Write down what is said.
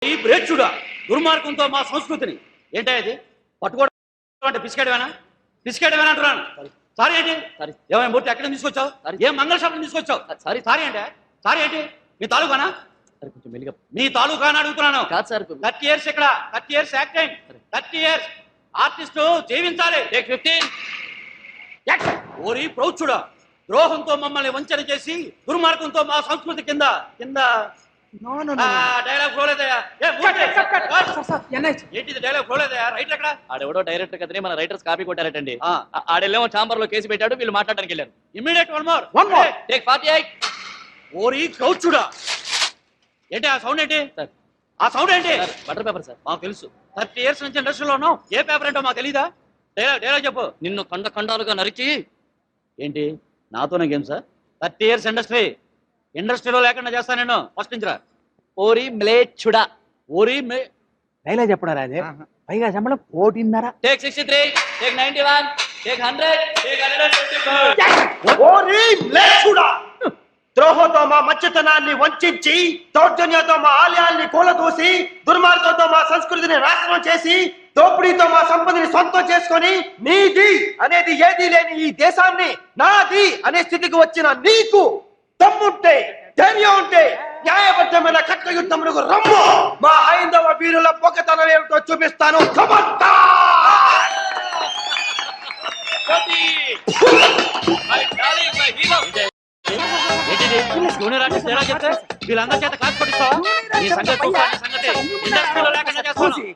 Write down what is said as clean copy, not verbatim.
ఈ బ్రేచుడా దుర్మార్గంతో మా సంస్కృతిని ఏంటో ఇది పట్టుకోవడం అంటే పిసికేయడమేనా అంటున్నాను. సారీ ఏంటి? ఏమైనా మూర్తి ఎక్కడ తీసుకొచ్చావు? ఏం మంగళ షాపులు తీసుకొచ్చావు? సారీ అంటే సారీ ఏంటి? మీ తాలూకానా? కొంచెం మెల్లిగా మీ తాలూకాని అడుగుతున్నాను. 30 years ఇక్కడ 30 years యాక్టింగ్ 30 years ఆర్టిస్టు జీవించాలి. 15 ఓరి ప్రౌఢుడా ద్రోహంతో మమ్మల్ని వంచన చేసి దుర్మార్గంతో మా సంస్కృతి కింద డైలాగ్ ఫ్లోలేదయా? ఏంటిది డైలాగ్ ఫ్లోలేదయా? రైట్ ఎక్కడ? ఆడెవడో డైరెక్టర్ కదనే మన రైటర్స్ కాపీ కొట్టారటండి. ఆడెళ్ళేమో చాంబర్ లో కేసు పెట్టాడు, వీళ్ళు మాట్లాడడానికి వెళ్ళారు. Immediate one more take 48. ఓరి ప్రౌఢుడా ఏంటి ఆ సౌండ్ ఏంటి? ఆ సౌండ్ ఏంటి? Butter paper sir. మాకు తెలుసు 30 years నుంచి ఇండస్ట్రీలో ఉన్నాం. ఏ పేపర్ ఏంటో మాకు తెలీదా? డైలాగ్ చెప్పు. నిన్ను ఖండాలుగా నరికి ఏంటి నాతోనే గేమ్ సార్? 30 years ఇండస్ట్రీలో లేకుండా చేస్తా నేను. ఫస్ట్ నుంచి రా. ఓరి మ్లేచ్చుడా. ఓరి డైలాగ్ చెప్పడా రాజే? పైగా చెప్పడం 1.5. టేక్ 63. టేక్ 91. టేక్ 100. టేక్ 155. ఓరి మ్లేచ్చుడా ద్రోహంతో మా మధ్యతనాన్ని వంచి దౌర్జన్యంతో మా ఆలయాల్ని కూలదూసి దుర్మార్గంతో మా సంస్కృతిని నాశనం చేసి దోపిడీతో మా సంపదని సొంతం చేసుకొని నీది అనేది ఏదీ లేని ఈ దేశాన్ని నాది అనే స్థితికి వచ్చిన నీకు దమ్ముంటే ధైర్యం ఉంటే న్యాయబద్ధమైన కట్ల యుద్ధములకు రమ్ము. మా హైందవ వీరుల పొగతనం ఏమిటో చూపిస్తాను. జూనియర్ ఆర్టిస్ట్ ఎలా చెప్తే వీళ్ళందరి చేత కాసు పట్టిస్తావా? ఈ సంగతి ఇండస్ట్రీలో లేకుండా చేస్తాను.